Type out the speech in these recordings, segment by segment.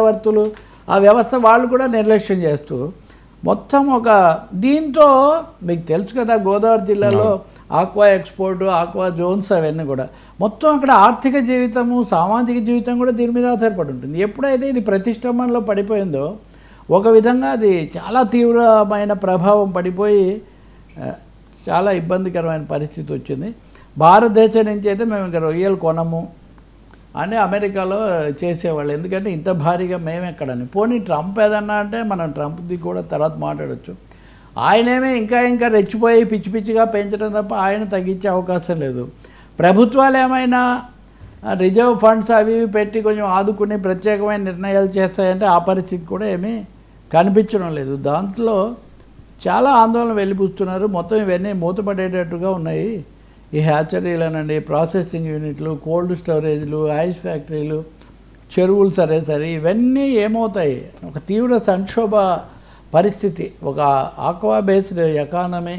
వర్తులు ఆ వ్యవస్థ వాళ్ళు కూడా నిర్లక్ష్యం చేస్తూ మొత్తం ఒక దీంతో మీకు తెలుసు కదా గోదావరి జిల్లాలో ఆక్వా ఎక్స్పోర్ట్ ఆక్వా జోన్స్ అవన్నీ కూడా మొత్తం అక్కడ ఆర్థిక జీవితము సామాజిక జీవితం కూడా దీని మీద ఆధారపడి ఉంటుంది. ఎప్పుడైతే ఇది ప్రతిష్టంభనలో పడిపోయిందో ఒక విధంగా అది చాలా తీవ్రమైన ప్రభావం పడిపోయి చాలా ఇబ్బందికరమైన పరిస్థితి వచ్చింది. భారతదేశం నుంచి అయితే మేము ఇంకా రొయ్యలు కొనము అని అమెరికాలో చేసేవాళ్ళు. ఎందుకంటే ఇంత భారీగా మేమెక్కడని. పోనీ ట్రంప్ ఏదన్నా అంటే మనం ట్రంప్ది కూడా తర్వాత మాట్లాడచ్చు. ఆయనేమే ఇంకా రెచ్చిపోయి పిచ్చి పిచ్చిగా పెంచడం తప్ప ఆయన తగ్గించే అవకాశం లేదు. ప్రభుత్వాలు ఏమైనా రిజర్వ్ ఫండ్స్ అవి పెట్టి కొంచెం ఆదుకుని ప్రత్యేకమైన నిర్ణయాలు చేస్తాయంటే ఆ పరిస్థితి కూడా ఏమీ కనిపించడం లేదు. దాంట్లో చాలా ఆందోళన వెళ్ళిపుస్తున్నారు. మొత్తం ఇవన్నీ మూతపడేటట్టుగా ఉన్నాయి. ఈ హ్యాచరీలనండి, ప్రాసెసింగ్ యూనిట్లు, కోల్డ్ స్టోరేజ్లు, ఐస్ ఫ్యాక్టరీలు, చెరువులు సరే ఇవన్నీ ఏమవుతాయి? ఒక తీవ్ర సంక్షోభ పరిస్థితి, ఒక ఆక్వా బేస్డ్ ఎకానమీ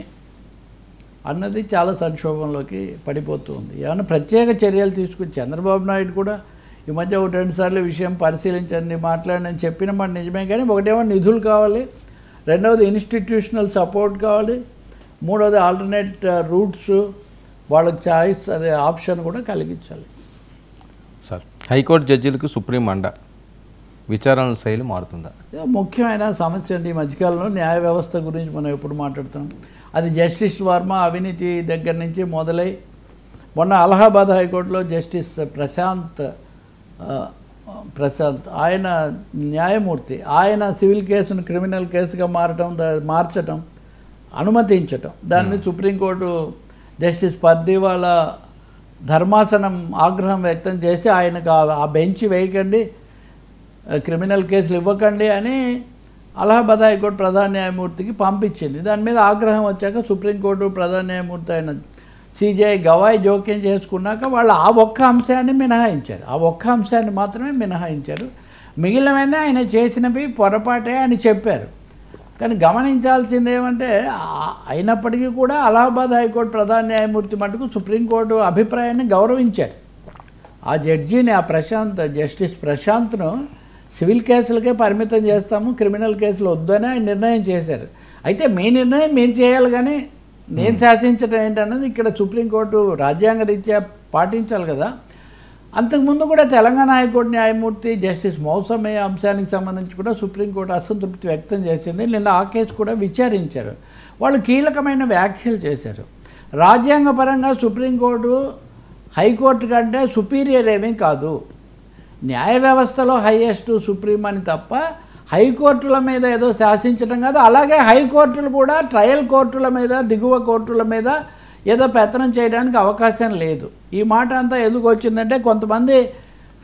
అన్నది చాలా సంక్షోభంలోకి పడిపోతుంది. ఏమైనా ప్రత్యేక చర్యలు తీసుకుని చంద్రబాబు నాయుడు కూడా ఈ మధ్య 1-2 సార్లు విషయం పరిశీలించండి మాట్లాడని చెప్పిన మాట నిజమే, కానీ ఒకటేమో నిధులు కావాలి, రెండవది ఇన్స్టిట్యూషనల్ సపోర్ట్ కావాలి, మూడవది ఆల్టర్నేట్ రూట్స్ వాళ్ళకి చాయిస్ అదే ఆప్షన్ కూడా కలిగించాలి. సార్, హైకోర్టు జడ్జీలకు సుప్రీం మండ విచారణ శైలి మారుతుందా? ముఖ్యమైన సమస్య అండి. ఈ మధ్యకాలంలో న్యాయ వ్యవస్థ గురించి మనం ఎప్పుడు మాట్లాడుతున్నాం. అది జస్టిస్ వర్మ అవినీతి దగ్గర నుంచి మొదలై మొన్న అలహాబాద్ హైకోర్టులో జస్టిస్ ప్రశాంత్ ఆయన న్యాయమూర్తి, ఆయన సివిల్ కేసును క్రిమినల్ కేసుగా మార్చడం అనుమతించటం, దాని మీద సుప్రీంకోర్టు జస్టిస్ పర్దివాలా ధర్మాసనం ఆగ్రహం వ్యక్తం చేసి ఆయనకు ఆ బెంచ్ వేయకండి, క్రిమినల్ కేసులు ఇవ్వకండి అని అలహాబాద్ హైకోర్టు ప్రధాన న్యాయమూర్తికి పంపించింది. దాని మీద ఆగ్రహం వచ్చాక సుప్రీంకోర్టు ప్రధాన న్యాయమూర్తి అయిన సిజేఐ గవాయ్ జోక్యం చేసుకున్నాక వాళ్ళు ఆ ఒక్క అంశాన్ని మినహాయించారు. ఆ ఒక్క అంశాన్ని మాత్రమే మినహాయించారు. మిగిలినవన్నీ ఆయన చేసినవి పొరపాటే అని చెప్పారు. కానీ గమనించాల్సింది ఏమంటే అయినప్పటికీ కూడా అలహాబాద్ హైకోర్టు ప్రధాన న్యాయమూర్తి మటుకు సుప్రీంకోర్టు అభిప్రాయాన్ని గౌరవించారు. ఆ జడ్జిని జస్టిస్ ప్రశాంత్ను సివిల్ కేసులకే పరిమితం చేస్తాము, క్రిమినల్ కేసులు వద్దని ఆయన నిర్ణయం చేశారు. అయితే మీ నిర్ణయం మీరు చేయాలి, కానీ నేను శాసించడం ఏంటన్నది ఇక్కడ సుప్రీంకోర్టు రాజ్యాంగ రీత్యా పాటించాలి కదా. అంతకుముందు కూడా తెలంగాణ హైకోర్టు న్యాయమూర్తి జస్టిస్ మౌసమయ్య అంశానికి సంబంధించి కూడా సుప్రీంకోర్టు అసంతృప్తి వ్యక్తం చేసింది. నిన్న ఆ కేసు కూడా విచారించారు. వాళ్ళు కీలకమైన వ్యాఖ్యలు చేశారు. రాజ్యాంగపరంగా సుప్రీంకోర్టు హైకోర్టు కంటే సుపీరియర్ ఏమీ కాదు. న్యాయ వ్యవస్థలో హైయెస్ట్ సుప్రీం అని తప్ప హైకోర్టుల మీద ఏదో శాసించడం కాదు. అలాగే హైకోర్టులు కూడా ట్రయల్ కోర్టుల మీద, దిగువ కోర్టుల మీద ఏదో పెత్తనం చేయడానికి అవకాశం లేదు. ఈ మాట అంతా ఎందుకు వచ్చిందంటే కొంతమంది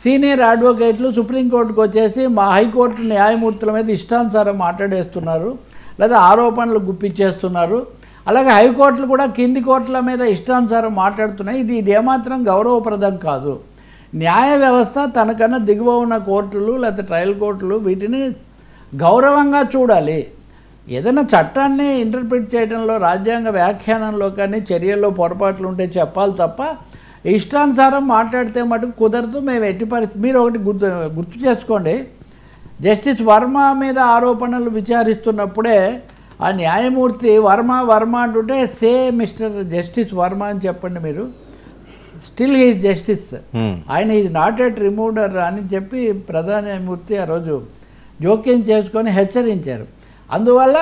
సీనియర్ అడ్వకేట్లు సుప్రీంకోర్టుకు వచ్చేసి మా హైకోర్టు న్యాయమూర్తుల మీద ఇష్టానుసారం మాట్లాడేస్తున్నారు, లేదా ఆరోపణలు గుప్పించేస్తున్నారు. అలాగే హైకోర్టులు కూడా కింది కోర్టుల మీద ఇష్టానుసారం మాట్లాడుతున్నాయి. ఇది ఏమాత్రం గౌరవప్రదం కాదు. న్యాయ వ్యవస్థ తనకన్నా దిగువ ఉన్న కోర్టులు లేకపోతే ట్రయల్ కోర్టులు వీటిని గౌరవంగా చూడాలి. ఏదైనా చట్టాన్ని ఇంటర్ప్రిట్ చేయడంలో, రాజ్యాంగ వ్యాఖ్యానంలో కానీ చర్యల్లో పొరపాట్లు ఉంటే చెప్పాలి తప్ప ఇష్టానుసారం మాట్లాడితే మటుకు కుదరదు. మేము ఎట్టి పరిస్థితి మీరు ఒకటి గుర్తు చేసుకోండి, జస్టిస్ వర్మ మీద ఆరోపణలు విచారిస్తున్నప్పుడే ఆ న్యాయమూర్తి వర్మ అంటుంటే సే మిస్టర్ జస్టిస్ వర్మ అని చెప్పండి మీరు, స్టిల్ హీజ్ జస్టిస్, ఆయన ఈజ్ నాట్ ఎట్ రిమూవ్డర్ అని చెప్పి ప్రధాన న్యాయమూర్తి ఆ రోజు జోక్యం చేసుకొని హెచ్చరించారు. అందువల్ల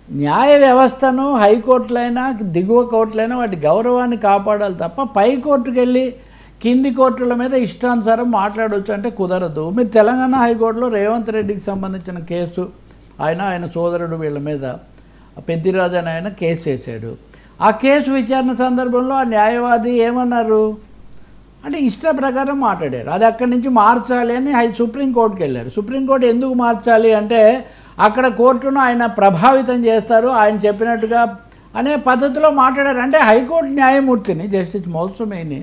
న్యాయ వ్యవస్థను హైకోర్టులైనా దిగువ కోర్టులైనా వాటి గౌరవాన్ని కాపాడాలి తప్ప పై కోర్టుకు వెళ్ళి కింది కోర్టుల మీద ఇష్టానుసారం మాట్లాడవచ్చు అంటే కుదరదు. మీరు తెలంగాణ హైకోర్టులో రేవంత్ రెడ్డికి సంబంధించిన కేసు ఆయన సోదరుడు వీళ్ళ మీద పెద్దిరాజు అని ఆయన కేసు వేశాడు. ఆ కేసు విచారణ సందర్భంలో ఆ న్యాయవాది ఏమన్నారు అంటే ఇష్ట ప్రకారం మాట్లాడారు. అది అక్కడి నుంచి మార్చాలి అని సుప్రీంకోర్టుకి వెళ్ళారు. సుప్రీంకోర్టు ఎందుకు మార్చాలి అంటే అక్కడ కోర్టును ఆయన ప్రభావితం చేస్తారు, ఆయన చెప్పినట్టుగా అనే పద్ధతిలో మాట్లాడారు. అంటే హైకోర్టు న్యాయమూర్తిని జస్టిస్ మౌసమేని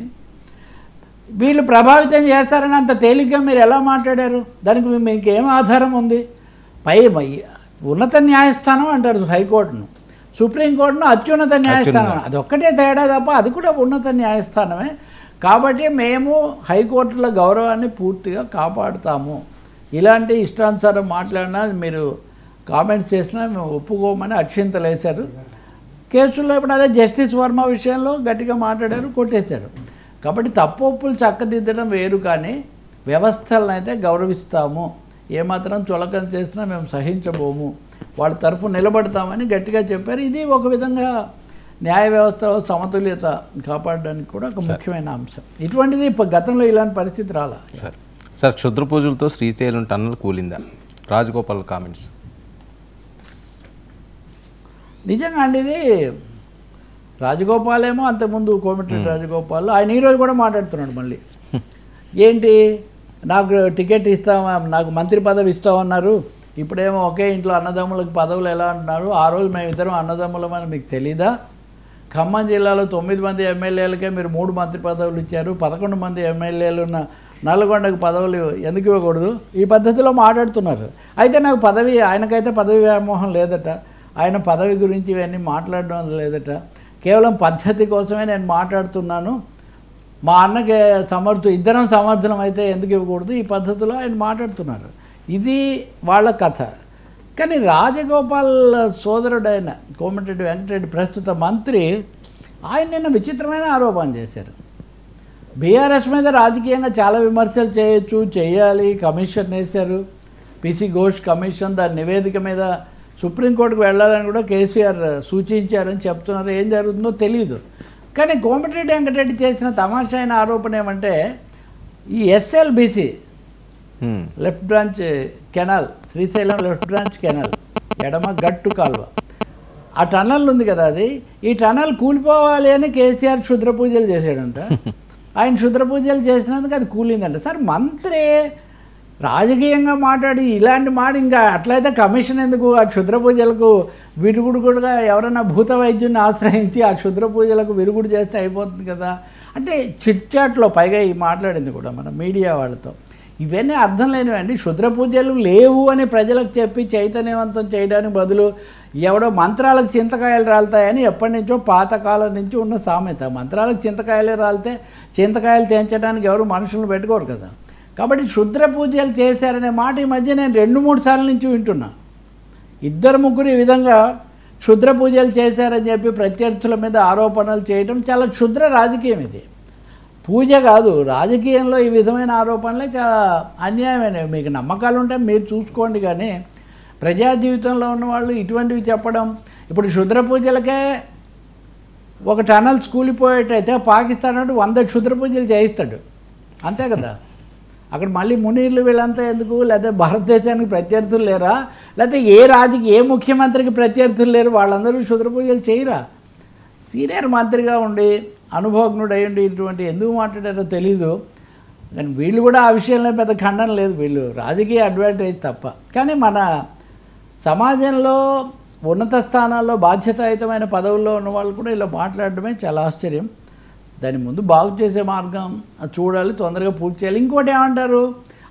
వీళ్ళు ప్రభావితం చేస్తారని అంత తేలిగ్గా మీరు ఎలా మాట్లాడారు? దానికి మీకు ఏం ఆధారం ఉంది? ఉన్నత న్యాయస్థానం అంటారు హైకోర్టును, సుప్రీంకోర్టును అత్యున్నత న్యాయస్థానం. అది ఒక్కటే తేడా తప్ప అది కూడా ఉన్నత న్యాయస్థానమే. కాబట్టి మేము హైకోర్టుల గౌరవాన్ని పూర్తిగా కాపాడుతాము. ఇలాంటి ఇష్టానుసారం మాట్లాడినా మీరు కామెంట్స్ చేసినా మేము ఒప్పుకోమని అక్షింతలు వేశారు. కేసుల్లో ఇప్పుడు అదే జస్టిస్ వర్మ విషయంలో గట్టిగా మాట్లాడారు, కొట్టేశారు. కాబట్టి తప్పు ఒప్పులు చక్కదిద్దడం వేరు, కానీ వ్యవస్థలను అయితే గౌరవిస్తాము, ఏమాత్రం చులకన చేసినా మేము సహించబోము, వాళ్ళ తరఫు నిలబడతామని గట్టిగా చెప్పారు. ఇది ఒక విధంగా న్యాయ వ్యవస్థలో సమతుల్యత కాపాడడానికి కూడా ఒక ముఖ్యమైన అంశం. ఇటువంటిది గతంలో ఇలాంటి పరిస్థితి రాలా. సార్ క్షుద్ర పూజలతో శ్రీశైలం టన్నల్ కూలిందా? రాజగోపాల్ కామెంట్స్. నిజంగా అండి, ఇది రాజగోపాల్ ఏమో అంతకుముందు కోమటిరెడ్డి రాజగోపాల్ ఆయన ఈరోజు కూడా మాట్లాడుతున్నాడు మళ్ళీ. ఏంటి నాకు టికెట్ ఇస్తామా, నాకు మంత్రి పదవి ఇస్తామన్నారు, ఇప్పుడేమో ఒకే ఇంట్లో అన్నదమ్ములకు పదవులు ఎలా అంటున్నారు, ఆ రోజు మేము ఇద్దరం అన్నదమ్ములమని మీకు తెలీదా? ఖమ్మం జిల్లాలో 9 మంది ఎమ్మెల్యేలకే మీరు 3 మంత్రి పదవులు ఇచ్చారు, 11 మంది ఎమ్మెల్యేలు ఉన్న నల్గొండకు పదవులు ఎందుకు ఇవ్వకూడదు? ఈ పద్ధతిలో మాట్లాడుతున్నారు. అయితే నాకు పదవి, ఆయనకైతే పదవి వ్యామోహం లేదట, ఆయన పదవి గురించి ఇవన్నీ మాట్లాడడం లేదట, కేవలం పద్ధతి కోసమే నేను మాట్లాడుతున్నాను, మా అన్నకి ఇద్దరం సమర్థనం అయితే ఎందుకు ఇవ్వకూడదు, ఈ పద్ధతిలో ఆయన మాట్లాడుతున్నారు. ఇది వాళ్ళ కథ. కానీ రాజగోపాల్ సోదరుడైన కోమటిరెడ్డి వెంకటరెడ్డి ప్రస్తుత మంత్రి, ఆయన నిన్న విచిత్రమైన ఆరోపణ చేశారు. బీఆర్ఎస్ మీద రాజకీయంగా చాలా విమర్శలు చేయొచ్చు, చేయాలి, కమిషన్ వేశారు, పిసి ఘోష్ కమిషన్, దాని నివేదిక మీద సుప్రీంకోర్టుకు వెళ్ళాలని కూడా కేసీఆర్ సూచించారని చెప్తున్నారు. ఏం జరుగుతుందో తెలియదు. కానీ కోమటిరెడ్డి వెంకటరెడ్డి చేసిన తమాషా అయిన ఆరోపణ ఏమంటే, ఈ SLBC left branch canal, Srisailam left branch canal, ఎడమ గట్టు కాలువ, ఆ టనల్ ఉంది కదా, అది ఈ టనల్ కూలిపోవాలి అని కేసీఆర్ క్షుద్ర పూజలు చేశాడంట. ఆయన క్షుద్ర పూజలు చేసినందుకు అది కూలిందంట. సార్ మంత్రి రాజకీయంగా మాట్లాడి ఇలాంటి మాట, ఇంకా అట్లయితే కమిషన్ ఎందుకు? ఆ క్షుద్ర పూజలకు విరుగుడుగా ఎవరైనా భూత వైద్యుని ఆశ్రయించి ఆ క్షుద్ర పూజలకు విరుగుడు చేస్తే అయిపోతుంది కదా. అంటే చిట్చాట్లో పైగా ఈ మాట్లాడింది కూడా మన మీడియా వాళ్ళతో. ఇవన్నీ అర్థం లేనివండి. క్షుద్ర పూజలు లేవు అని ప్రజలకు చెప్పి చైతన్యవంతం చేయడానికి బదులు ఎవడో మంత్రాలకు చింతకాయలు రాలుతాయని ఎప్పటి నుంచో పాతకాలం నుంచి ఉన్న సామెత. మంత్రాలకు చింతకాయలే రాలితే చింతకాయలు తెంచడానికి ఎవరు మనుషులను పెట్టుకోరు కదా. కాబట్టి క్షుద్ర పూజలు చేశారనే మాట ఈ మధ్య నేను 2-3 సార్ల నుంచి వింటున్నా. 2-3 ఈ విధంగా క్షుద్ర పూజలు చేశారని చెప్పి ప్రత్యర్థుల మీద ఆరోపణలు చేయడం చాలా క్షుద్ర రాజకీయం. ఇది పూజ కాదు, రాజకీయంలో ఈ విధమైన ఆరోపణలే చాలా అన్యాయమైనవి. మీకు నమ్మకాలు ఉంటే మీరు చూసుకోండి, కానీ ప్రజా జీవితంలో ఉన్నవాళ్ళు ఇటువంటివి చెప్పడం. ఇప్పుడు క్షుద్ర పూజలకే ఒక టనల్స్ కూలిపోయేటైతే పాకిస్తాన్ అంటే 100 క్షుద్ర పూజలు చేయిస్తాడు, అంతే కదా. అక్కడ మళ్ళీ మునీర్లు వీళ్ళంతా ఎందుకు? లేకపోతే భారతదేశానికి ప్రత్యర్థులు లేరా? లేకపోతే ఏ ముఖ్యమంత్రికి ప్రత్యర్థులు లేరు? వాళ్ళందరూ క్షుద్ర పూజలు చేయరా? సీనియర్ మంత్రిగా ఉండి అనుభవజ్ఞుడు అయ్యండి ఇటువంటి ఎందుకు మాట్లాడారో తెలీదు. కానీ వీళ్ళు కూడా ఆ విషయంలో పెద్ద ఖండన లేదు, వీళ్ళు రాజకీయ అడ్వాంటేజ్ తప్ప. కానీ మన సమాజంలో ఉన్నత స్థానాల్లో బాధ్యతాయుతమైన పదవుల్లో ఉన్న వాళ్ళు కూడా ఇలా మాట్లాడడమే చాలా ఆశ్చర్యం. దాని ముందు బాగు చేసే మార్గం చూడాలి, తొందరగా పూర్తి చేయాలి. ఇంకోటి ఏమంటారు,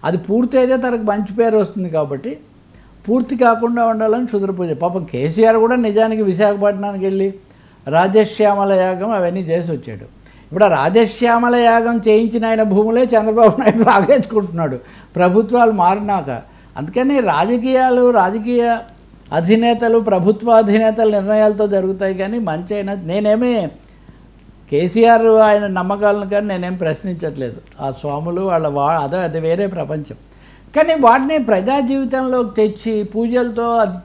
అది పూర్తి అయితే తనకు మంచి పేరు వస్తుంది కాబట్టి పూర్తి కాకుండా ఉండాలని క్షుద్ర పూజ. పాపం కేసీఆర్ కూడా నిజానికి విశాఖపట్నానికి వెళ్ళి రాజశ్యామల యాగం అవన్నీ చేసి వచ్చాడు. ఇప్పుడు ఆ రాజశ్యామల యాగం చేయించిన ఆయన భూములే చంద్రబాబు నాయుడు లాగేసుకుంటున్నాడు ప్రభుత్వాలు మారినాక. అందుకని రాజకీయ అధినేతలు, ప్రభుత్వ అధినేతల నిర్ణయాలతో జరుగుతాయి. కానీ మంచి అయినా నేనేమీ కేసీఆర్ ఆయన నమ్మకాలను కానీ నేనేం ప్రశ్నించట్లేదు. ఆ స్వాములు అది వేరే ప్రపంచం. కానీ వాటిని ప్రజా జీవితంలోకి తెచ్చి పూజలతో అది